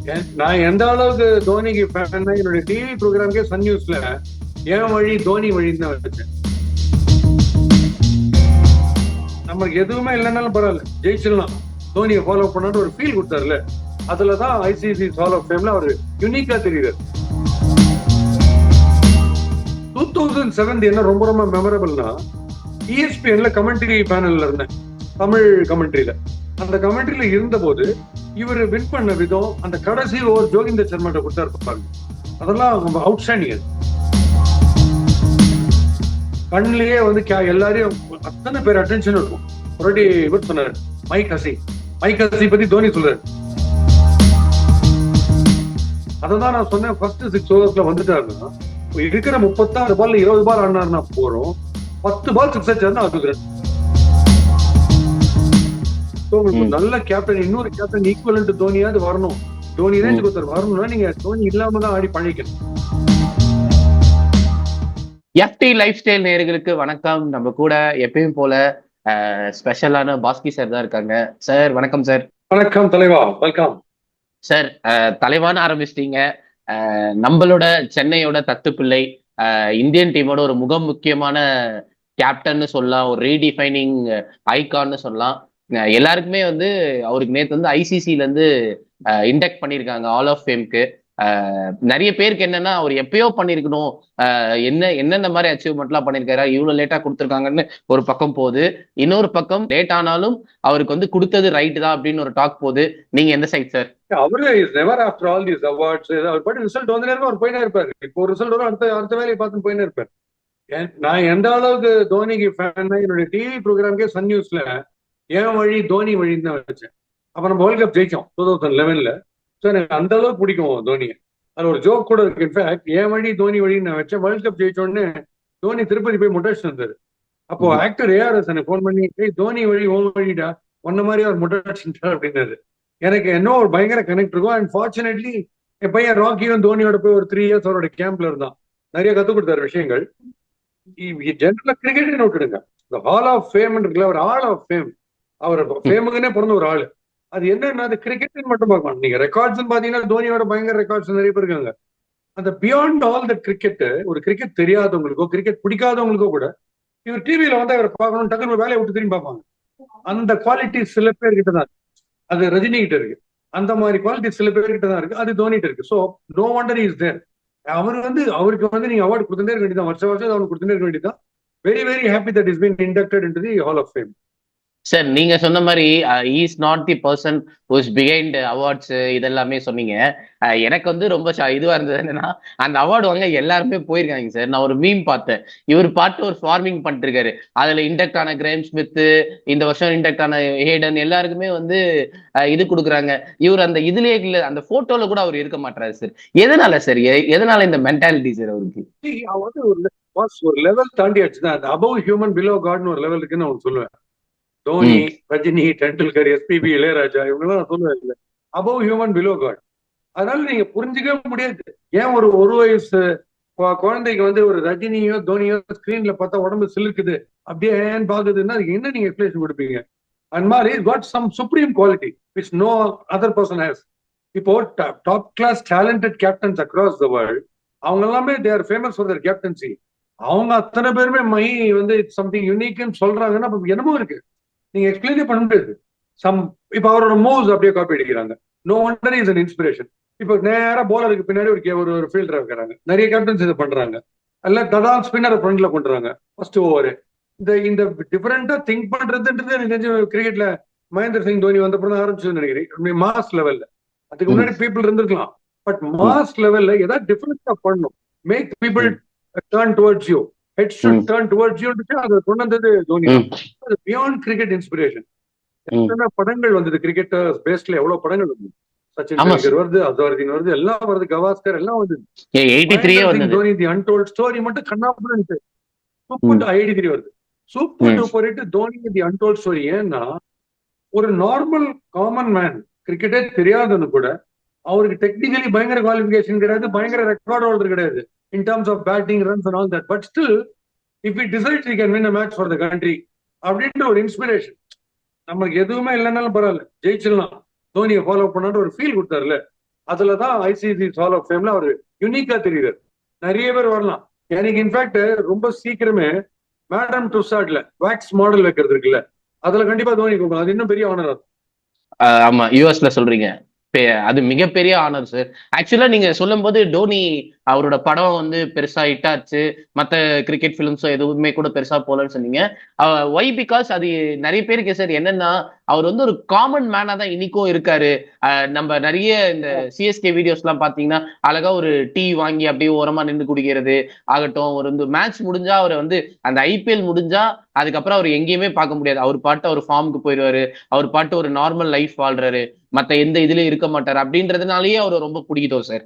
நான் எந்த அளவுக்கு தோனிக்கு ஃபேன்னா என்னோட டிவி ப்ரோக்ராம்கே சன் நியூஸ்ல என் வழி தோனி வழின்னு தான் வச்சேன். நமக்கு எதுவுமே இல்லைன்னாலும் பரவாயில்ல, ஜெயிச்சிடலாம், தோனியை ஃபாலோ பண்ணான்னு ஒரு ஃபீல் கொடுத்தாருல, அதுலதான் ஐசிசி ஹால் ஆஃப் ஃபேம்ல அவர் யூனிக்கா தெரியுறாரு. 2007 என்ன ரொம்ப ரொம்ப மெமரபிள்னா, ESPNல கமெண்ட்ரி பேனல்ல இருந்தேன், தமிழ் கமெண்ட்ரியில. அந்த கமெண்ட்ரியில இருந்த போது இவர் வின் பண்ண விதம், அந்த கடைசி ஓவர் ஜோகிந்தர் சர்மாட்ட கொடுத்தாரு, அதெல்லாம் ரொம்ப அவுட்ஸ்டாண்டிங். கண்ணிலேயே வந்து எல்லாரையும் அத்தனை பேர் அட்டென்ஷன் இருக்கும். ஒருவாட்டி இவர் சொன்னாரு, மைக் ஹசி பத்தி தோனி சொல்றாரு. அதான் நான் சொன்னேன், ஃபர்ஸ்ட் 6 ஓவர்ஸ்ல வந்துட்டாருன்னா இருக்கிற 36 பால் 20 பால் ஆடினாருன்னா போறோம், 10 பால் 6 அடிச்சாருன்னா அது உங்களுக்கு நல்ல கேப்டன், இன்னொரு கேப்டன் ஈக்குவலன்ட் தோனியாவது வரணும். தோனி ரேஞ்ச் ஒருத்தர் வரணும்னா நீங்க தோனி இல்லாம தான் ஆடி பழகிக்கணும். எஃப்டி லைஃப் ஸ்டைல் நேயர்களுக்கு வணக்கம். நம்ம கூட எப்பயும் போல ஸ்பெஷலான பாஸ்கி சார் தான் இருக்காங்க. சார் வணக்கம். சார் வணக்கம் தலைவா, வெல்கம் சார். தலைவான ஆரம்பிச்சிட்டீங்க. நம்மளோட சென்னையோட தத்துப்பிள்ளை, இந்தியன் டீமோட ஒரு முக்கியமான கேப்டன்னு சொல்லலாம், ஒரு ரீடிஃபைனிங் ஐகான்னு சொல்லலாம். எல்லாருக்குமே வந்து அவருக்கு நேற்று வந்து ஐசிசில இருந்து இண்டக்ட் பண்ணியிருக்காங்க ஆல் ஆஃப் ஃபேம்க்கு. நிறைய பேருக்கு என்னன்னா, அவர் எப்பயோ பண்ணிருக்கணும், என்னென்ன மாதிரி அச்சீவ்மெண்ட்லாம் பண்ணிருக்காரு, இவ்வளவு லேட்டா கொடுத்துருக்காங்கன்னு ஒரு பக்கம் போகுது. இன்னொரு பக்கம் லேட் ஆனாலும் அவருக்கு வந்து கொடுத்தது ரைட் தான் அப்படின்னு ஒரு டாக் போகுது. நீங்க எந்த சைட் சார்? அவரு is never after all these awards, அவர் பாட்டு ரிசல்ட் வந்து நேரம் அவர் போயினே இருப்பாரு. இப்போ ஒரு ரிசல்ட் வரும், அடுத்த வேலையை பார்த்து போயினே இருப்பாரு. நான் எந்த அளவுக்கு தோனிக்கு ஃபேன்னா என்னோட டிவி ப்ரோக்ராம்கே சன் நியூஸ்ல என் வழி தோனி வழின்னு தான் வச்சேன். அப்ப நம்ம வேர்ல்ட் கப் ஜெயிச்சோம் 2011. ஸோ எனக்கு அந்த அளவுக்கு பிடிக்கும் தோனியை. அது ஒரு ஜோக் கூட இருக்கு. இன்ஃபேக்ட் என் வழி தோனி வழின்னு நான் வச்சேன். வேர்ல்ட் கப் ஜெயிச்சோடனே தோனி திருப்பதி போய் முட்டாச்சு வந்தாரு. அப்போ ஆக்டர் ARS எனக்கு ஃபோன் பண்ணி, தோனி வழி ஓன் வழிடா, ஒன்ன மாதிரி அவர் முட்டாச்சுட்டார் அப்படின்னாரு. எனக்கு என்ன ஒரு பயங்கர கனெக்ட் இருக்கும். அண்ட் ஃபார்ச்சுனேட்லி என் பையன் ராக்கியும் தோனியோட போய் ஒரு 3 இயர்ஸ் அவரோட கேம்ப்ல இருந்தான், நிறைய கத்துக் கொடுத்தாரு விஷயங்கள். ஜெனரலா கிரிக்கெட் விட்டுடுங்க, இந்த ஹால் ஆஃப் ஃபேம் இருக்குல்ல, ஒரு ஹால் ஆஃப் ஃபேம், அவர் ஃபேமுக்குன்னே பிறந்த ஒரு ஆளு. அது என்னன்னா, அது கிரிக்கெட் மட்டும் பார்க்கணும். நீங்க ரெக்கார்ட்ஸ் பாத்தீங்கன்னா தோனியோட பயங்கர ரெக்கார்ட்ஸ் நிறைய பேர் இருக்காங்க. அந்த பியாண்ட் ஆல் த கிரிக்கெட், ஒரு கிரிக்கெட் தெரியாதவங்களுக்கோ கிரிக்கெட் பிடிக்காதவங்களுக்கோ கூட இவர் டிவியில வந்து அவரை பார்க்கணும், டக்குனு வேலையை விட்டு திரும்பி பார்ப்பாங்க. அந்த குவாலிட்டி சில பேர் கிட்ட தான், அது ரஜினி கிட்ட இருக்கு. அந்த மாதிரி குவாலிட்டி சில பேர் கிட்ட தான் இருக்கு, அது தோனிட்டு இருக்கு. So no wonder is there. அவருக்கு வந்து நீங்க அவார்டு கொடுத்துட்டே இருக்க வேண்டியதான், வருஷம் அவனுக்கு கொடுத்துட்டே இருக்க வேண்டியதான். Very very happy that is been inducted into the hall of fame. Sir, நீங்க சொன்ன மாதிரி is not the person whose behind awards இதெல்லாமே சொன்னீங்க. எனக்கு வந்து ரொம்ப இதுவா இருந்தது என்னன்னா, அந்த அவார்டு வாங்க எல்லாருமே போயிருக்காங்க சார். நான் ஒரு மீம் பார்த்தேன், இவர் பாட்டு ஒரு ஃபார்மிங் பண்ணிட்டு இருக்காரு, அதுல இண்டக்ட் ஆன கிரேம் ஸ்மித், இந்த வருஷம் இண்டக்ட் ஆன ஹேடன், எல்லாருக்குமே வந்து இது கொடுக்குறாங்க. இவர் அந்த இதுலயே இல்ல, அந்த போட்டோல கூட அவர் இருக்க மாட்டாரு சார். எதனால சார், எதனால இந்த மென்டாலிட்டி சார் அவருக்கு? ஒரு லெவல் தாண்டி ஆச்சுதான், அந்த அபவ் ஹியூமன் பிலோ காட்னு ஒரு லெவல் இருக்குன்னு நான் சொல்லுவேன். தோனி, ரஜினி, டெண்டுல்கர், SPB, இளையராஜா, இவங்கெல்லாம் நான் சொல்லுவேன் அபவ் ஹியூமன் பிலோ காட். அதனால நீங்க புரிஞ்சுக்கவே முடியாது, ஏன் ஒரு வயசு குழந்தைக்கு வந்து ஒரு ரஜினியோ தோனியோ ஸ்கிரீன்ல பார்த்தா உடம்பு சிலுக்குது, அப்படியே ஏன் பாக்குதுன்னா அதுக்கு என்ன நீங்க எக்ஸ்பிளேஷன் கொடுப்பீங்க? அந்த மாதிரி got some supreme quality which no other person has. இப்போ top class talented captains across the world, அவங்க எல்லாமே they are famous for their captaincy. அவங்க அத்தனை பேருமே மை வந்து சம்திங் யூனிக்னு சொல்றாங்கன்னா என்னமோ இருக்கு, நீங்க எக்ஸ்பிளைனே பண்ண முடியாது. இப்ப அவரோட மூவ்ஸ் அப்படியே காப்பி அடிக்கிறாங்க. No wonder is an inspiration. இப்ப நேரா போலருக்கு பின்னாடி ஒரு ஃபீல்டர் இருக்கிறாங்க, நிறைய கேப்டன்ஸ் இதை பண்றாங்க. அல்ல தடால் ஸ்பின்னரை ஃப்ரண்ட்ல கொண்டுறாங்க ஃபர்ஸ்ட் ஓவர். இந்த டிஃபரெண்டா திங்க் பண்றதுன்றது எனக்கு தெரிஞ்ச கிரிக்கெட்ல மகேந்திர சிங் தோனி வந்தப்பறம் ஆரம்பிச்சதுன்னு நினைக்கிறேன், மாஸ் லெவல்ல. அதுக்கு முன்னாடி பீப்புள் இருந்திருக்கலாம், பட் மாஸ் லெவல்ல ஏதாவது டிஃபரெண்டா பண்ணணும், make people turn towards you, head should turn towards you. அது கொண்டு வந்தது தோனி. அது பியாண்ட் கிரிக்கெட் இன்ஸ்பிரேஷன். எத்தனை படங்கள் வந்தது கிரிக்கெட்டர்ஸ் பேஸ்ட்ல, எவ்வளவு படங்கள் வந்தது. சச்சின் டெண்டுல்கர் வருது, அசருதீன் வருது, எல்லாம் வருது, கவாஸ்கர் எல்லாம் வந்தது. தோனி தி அன்டோல்ட் ஸ்டோரி மட்டும் கண்ணாபுரன்ட்டு சூப்பர் 83 வருது, சூப்பர் டூப்பர் ஹிட் தோனி தி அன்டோல்ட் ஸ்டோரி. ஏன்னா ஒரு நார்மல் காமன் மேன், கிரிக்கெட்டே தெரியாதுன்னு கூட, அவருக்கு டெக்னிக்கலி பயங்கர குவாலிஃபிகேஷன் கிடையாது, பயங்கர ரெக்கார்ட் ஹோல்டர் கிடையாது in terms of batting, runs and all that, but still if he decides he can win a match for the country அப்படின்ற ஒரு இன்ஸ்பிரேஷன். நமக்கு எதுவுமே இல்லைன்னாலும் பரவாயில்ல, ஜெயிச்சிடலாம், தோனியை ஃபாலோ பண்ணான்னு ஒரு ஃபீல் கொடுத்தாருல, அதுலதான் ஐசிசி ஹால் ஆஃப் ஃபேம்ல அவர் யூனிக்கா தெரியுறாரு. நிறைய பேர் வரலாம். எனக்கு இன்ஃபேக்ட் ரொம்ப சீக்கிரமே மேடம் டுசாட்ல வேக்ஸ் மாடல் வைக்கிறது இருக்குல்ல, அதுல கண்டிப்பா தோனி கொடுக்கணும். அது இன்னும் பெரிய ஆனர். ஆமா, யூஎஸ்ல சொல்றீங்க. அது மிகப்பெரிய ஆனர் சார். ஆக்சுவலா நீங்க சொல்லும் போது டோனி அவரோட படம் வந்து பெருசா ஹிட் ஆச்சு, மத்த கிரிக்கெட் பிலிம்ஸோ எதுவுமே கூட பெருசா போலன்னு சொன்னீங்க. ஒய் பிகாஸ் அது நிறைய பேருக்கு சார் என்னன்னா, அவர் வந்து ஒரு காமன் மேனா தான் இன்னைக்கும் இருக்காரு. நம்ம நிறைய இந்த சிஎஸ்கே வீடியோஸ் எல்லாம் பாத்தீங்கன்னா அழகா ஒரு டீ வாங்கி அப்படியே ஓரமா நின்று குடிக்கிறது ஆகட்டும், ஒரு இந்த மேட்ச் முடிஞ்சா அவர் வந்து அந்த ஐபிஎல் முடிஞ்சா அதுக்கப்புறம் அவர் எங்கேயுமே பார்க்க முடியாது. அவர் பாட்டு அவர் ஃபார்முக்கு போயிடுவாரு, அவர் பாட்டு ஒரு நார்மல் லைஃப் வாழ்றாரு, மத்த எந்த இதுலயும் இருக்க மாட்டாரு. அப்படின்றதுனாலயே அவர் ரொம்ப பிடிக்கிட்டோம் சார்.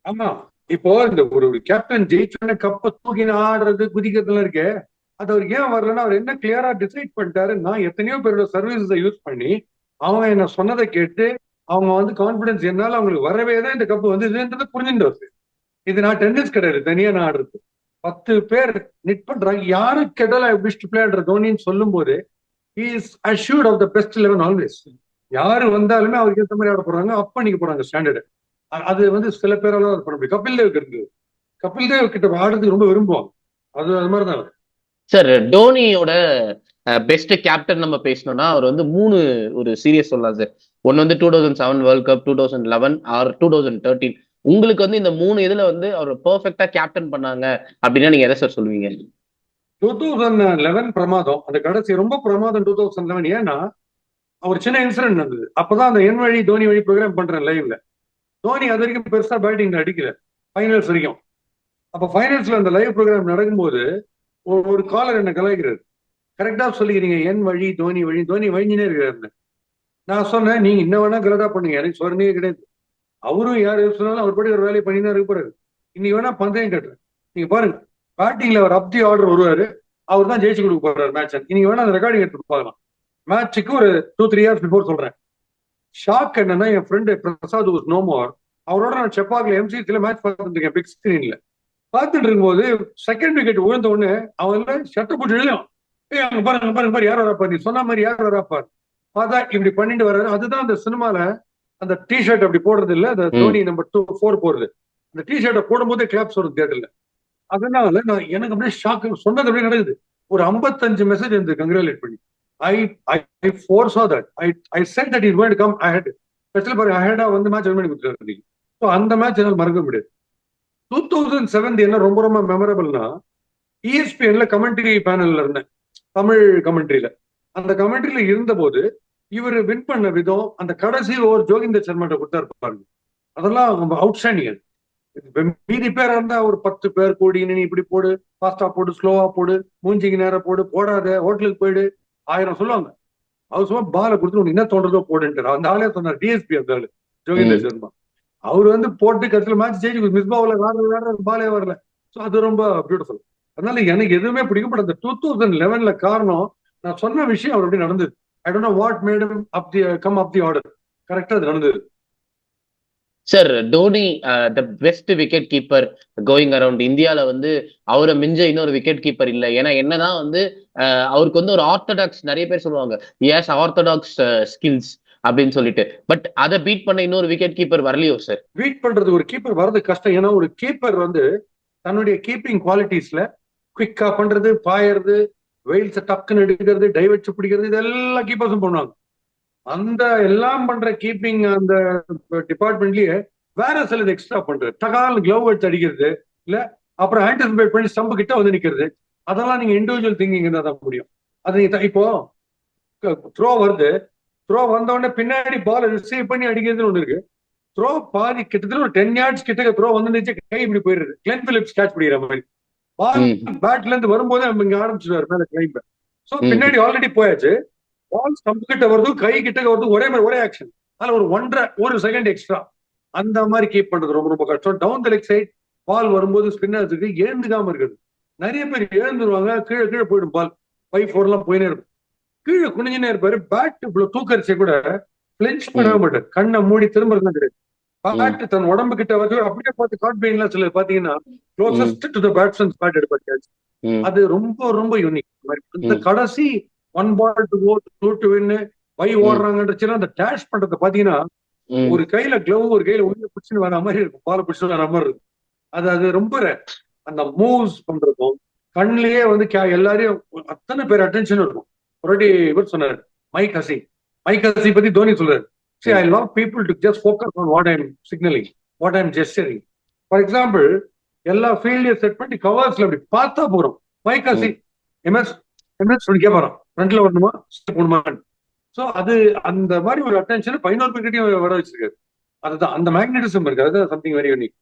ஆமா, இப்போ இந்த ஒரு கேப்டன் ஜெயிச்சோட கப்ப தூக்கின்னு ஆடுறது குதிக்கிறதுலாம் இருக்கு. அது அவர் ஏன் வரலன்னா, அவர் என்ன கிளியரா டிசைட் பண்ணிட்டாரு, நான் எத்தனையோ பேரோட சர்வீசஸை யூஸ் பண்ணி அவங்க என்ன சொன்னதை கேட்டு அவங்க வந்து கான்பிடன்ஸ் என்னால அவங்களுக்கு வரவே தான் இந்த கப்பு வந்து இதுன்றது புரிஞ்சுட்டு. இது நான் டென்னிஸ் கிடையாது, தனியா நான் ஆடுறது. 10 பேர் நிட் பண்றாங்க, யாரு கெடல பெஸ்ட் பிளேயர் தோனின்னு சொல்லும் போது is assured of the best 11 always. யாரு வந்தாலுமே அவருக்கு ஏற்ற மாதிரி ஆட போறாங்க, அப் பண்ணிக்க போறாங்க ஸ்டாண்டர்டு. அது வந்து சில பேரால பண்ண முடியும். கபில் தேவ் இருக்கு, கபில் தேவ் கிட்ட ஆடுறதுக்கு ரொம்ப விரும்புவாங்க. அது மாதிரிதான் சார். டோனியோட பெஸ்ட் கேப்டன் நம்ம பேசணும்னா அவர் வந்து 3 ஒரு சீரியஸ் சொல்லலாம் சார். ஒன்னு வந்து 2007 வேர்ல்ட் கப், 2011 ஆர் 2013. உங்களுக்கு வந்து இந்த 3 இதுல வந்து அவர் பெர்ஃபெக்ட்டா கேப்டன் பண்ணாங்க அப்படின்னா நீங்க எதை சார் சொல்லுவீங்க? 2011 பிரமாதம். அந்த கடைசி ரொம்ப பிரமாதம் 2011. ஏன்னா ஒரு சின்ன இன்சிடென்ட் நடந்தது. அப்பதான் அந்த என் வழி தோனி வழி ப்ரோக்ராம் பண்றேன் லைவ்ல. தோனி அது வரைக்கும் பெருசா பேட்டிங் அடிக்கல ஃபைனல்ஸ் வரைக்கும். அப்ப ஃபைனல்ஸ்ல அந்த லைவ் ப்ரோக்ராம் நடக்கும்போது ஒரு காலர் என்ன கலாய்க்கிறாரு. கரெக்டா சொல்லிக்கிறீங்க, என் வழி தோனி வழி, தோனி வழிஞ்சினே இருக்காரு. நான் சொன்னேன், நீங்க என்ன வேணா கலடா பண்ணுங்க, எனக்கு சொன்னே கிடையாது. அவரும் யாரு சொன்னாலும் அவர் படி ஒரு வேலையை பண்ணி தான் இருக்க போறாரு. இன்னைக்கு வேணா பந்தயம் கட்டுறேன், நீங்க பாருங்க. பேட்டிங்ல அவர் அப்தி ஆர்டர் வருவாரு, அவர் தான் ஜெயிச்சு கொடுக்க போறாரு மேட்ச். இன்னைக்கு வேணா அந்த ரெக்கார்டிங் எடுத்து பார்க்கலாம். மேட்சுக்கு ஒரு 2-3 இயர்ஸ் பிஃபோர் சொல்றேன். ஷாக் என்னன்னா, என் friend Prasad was no more, அவரோட நான் செப்பாக்ல எம்சிசில மேட்ச் பார்த்துட்டு இருக்கேன் பிக் ஸ்கிரீன்ல. பார்த்துட்டு இருக்கும்போது செகண்ட் விக்கெட் விழுந்த உடனே அவன் ஷட்டை போட்டு எழுதும், அங்க பாரு அங்க பாரு பாரு யார் வராப்பாரு, நீ சொன்ன மாதிரி யார் வராப்பாரு. பார்த்தா இப்படி பண்ணிட்டு வர்றாரு. அதுதான் அந்த சினிமால அந்த டி ஷர்ட் அப்படி போடுறது இல்ல, அந்த தோனி நம்பர் 4 போடுறது. அந்த டி ஷர்ட்டை போடும்போது கிளாப்ஸ் வரும் தியேட்டர்ல. அதனால நான் எனக்கு அப்படியே ஷாக். சொன்னது அப்படியே நடக்குது. ஒரு 55 மெசேஜ் இருந்து கங்க்ராச்சுலேட் பண்ணி. I foresaw that. I said that he's going to come ahead. Special பாரு அஹெடா வந்து மேட்ச் வின் பண்ணி கொடுத்துருக்காரு. ஸோ அந்த மேட்ச் என்னால் மறக்க முடியாது. 2007 என்ன ரொம்ப ரொம்ப மெமரபிள்னா, ESPNல கமெண்ட்ரி பேனல்ல இருந்தேன், தமிழ் கமெண்ட்ரியில. அந்த கமெண்ட்ரியில இருந்த போது இவர் வின் பண்ண விதம், அந்த கடைசி ஓவர் ஜோகிந்தர் சர்மாட்ட கொடுத்தாரு பாருங்க, அதெல்லாம் அவுட்ஸ்டாண்டிங். மீதி பேரா இருந்தா ஒரு 10 பேர் கூடி நீ இப்படி போடு, ஃபாஸ்டா போடு, ஸ்லோவா போடு, மூஞ்சிக்கு நேரம் போடு, போடாத, ஹோட்டலுக்கு போயிடு, 1000 சொல்லுவாங்க. அவர் சும்மா பாலை கொடுத்து உனக்கு என்ன தோன்றதோ போடுன்ட்டு அந்த ஆளே சொன்னார். டிஎஸ்பி அந்த ஆளு ஜோகிந்தர் சர்மா. அவர் வந்து போட்டு கருத்துல மேட்ச் ஜெயிச்சு மிஸ் பாவுல வேற பாலே வரல. ஸோ அது ரொம்ப பியூட்டிஃபுல். அதனால எனக்கு எதுவுமே பிடிக்கப்பட்ட அந்த 2011 காரணம் நான் சொன்ன விஷயம் அவர் அப்படி நடந்தது. I don't know what made him come up the order. கரெக்டா அது நடந்தது. Sir, Dhoni the best wicket keeper going around இந்தியால வந்து அவரை மிஞ்ச இன்னொரு விக்கெட் கீப்பர் இல்லை. ஏன்னா என்னதான் வந்து அவருக்கு வந்து ஒரு ஆர்த்தடாக்ஸ், நிறைய பேர் சொல்லுவாங்க எஸ் ஆர்த்தடாக்ஸ் ஸ்கில்ஸ் அப்படின்னு சொல்லிட்டு, பட் அதை பீட் பண்ண இன்னொரு விக்கெட் கீப்பர் வரலையோ சார்? பீட் பண்றது ஒரு கீப்பர் வரது கஷ்டம். ஏன்னா ஒரு கீப்பர் வந்து தன்னுடைய கீப்பிங் குவாலிட்டிஸ்ல குவிக்கா பண்றது, பாயறது, வெயில்ஸை டக்குன்னு எடுக்கிறது, டைவர்ட்ஸ் பிடிக்கிறது, இதெல்லாம் கீப்பர்ஸும் பண்ணுவாங்க. அந்த எல்லாம் பண்ற கீப்பிங் அந்த டிபார்ட்மெண்ட்லயே வேற சிலது எக்ஸ்ட்ரா பண்றது, டகால் கிளவ் வச்சு அடிக்கிறது, இல்ல அப்புறம் ஆன்டிசிபேட் பண்ணி ஸ்டம்பு கிட்ட வந்து நிக்கிறது, அதெல்லாம் நீங்க இண்டிவிஜுவல் திங்கிங் தான் முடியும். அது இப்போ த்ரோ வருது, த்ரோ வந்த உடனே பின்னாடி பால் ரிசீவ் பண்ணி அடிக்கிறதுன்னு ஒண்ணு இருக்கு. த்ரோ பாதி கிட்டத்தட்ட ஒரு 10 yards கிட்ட த்ரோ வந்து கை இப்படி போயிடுது, கிளென் பிலிப்ஸ் கேட்ச் பிடிக்கிற மாதிரி. பால் பேட்ல இருந்து வரும்போது நம்ம இங்க ஆரம்பிச்சுருவாரு மேல கிளைம்ப. சோ பின்னாடி ஆல்ரெடி போயாச்சு, பால் ஸ்டம்ப் கிட்ட வருது, கை கிட்ட வருது, ஒரே ஆக்ஷன். அதுல ஒரு 1.5 செகண்ட் எக்ஸ்ட்ரா. அந்த மாதிரி கீப் பண்றது ரொம்ப ரொம்ப கஷ்டம். Down the leg side ball வரும்போது ஸ்பின்னர்ஸுக்கு எழுந்துக்காம இருக்குது. நிறைய பேர் எழுந்துருவாங்க, கீழே போயிடும் பால். 5-4 எல்லாம் போயினே இருக்கும். கீழே குனிஞ்சுனே இருப்பாரு. பேட் இவ்வளவு தூக்கரிச்சை கூட பிளின்ச் பண்ணவே மாட்டார், கண்ணை மூடி திரும்பறதுலாம் கிடையாது. பேட் தன் உடம்பு கிட்ட வந்து அப்படியே பார்த்து காட் பெயின்லாம் சில பாத்தீங்கன்னா closest to the batsmen's bat எடுப்பாரு. அது ரொம்ப ரொம்ப யூனிக். இந்த கடைசி 1 ball to go 2 to win, 5 ஓடுறாங்கன்றச்சுன்னா அந்த டேஷ் பண்றத பாத்தீங்கன்னா ம். ஒரு கையில கிளவ் ஒரு கையில உள்ள பிடிச்சுன்னு வர மாதிரி இருக்கும், பால பிடிச்சுன்னு வர மாதிரி இருக்கும். அது ரொம்ப rare. அந்த மூவ்ஸ் பண்றதும் கண்ணிலேயே வந்து எல்லாரையும் அத்தனை பேர் அட்டென்ஷன் இருக்கும். ஒருவாட்டி இவர் சொன்னாரு, மைக் ஹசி பத்தி தோனி சொல்றாரு, see I love people to just focus on what I'm signaling, what I'm gesturing. For example, எல்லா ஃபீல்டையும் செட் பண்ணி கவர்ஸ்ல அப்படி பார்த்தா போறோம். மைக் ஹசி எம்எஸ் எம்எஸ் கேட்பாராம், ஃப்ரண்ட்ல வரணுமா போகணுமா. சோ அது அந்த மாதிரி ஒரு அட்டென்ஷன் 11 பேர்கிட்டயும் வர வச்சிருக்காரு. அதுதான் அந்த மேக்னெட்டிசம் இருக்கு, அதுதான் சம்திங் வெரி யூனிக்.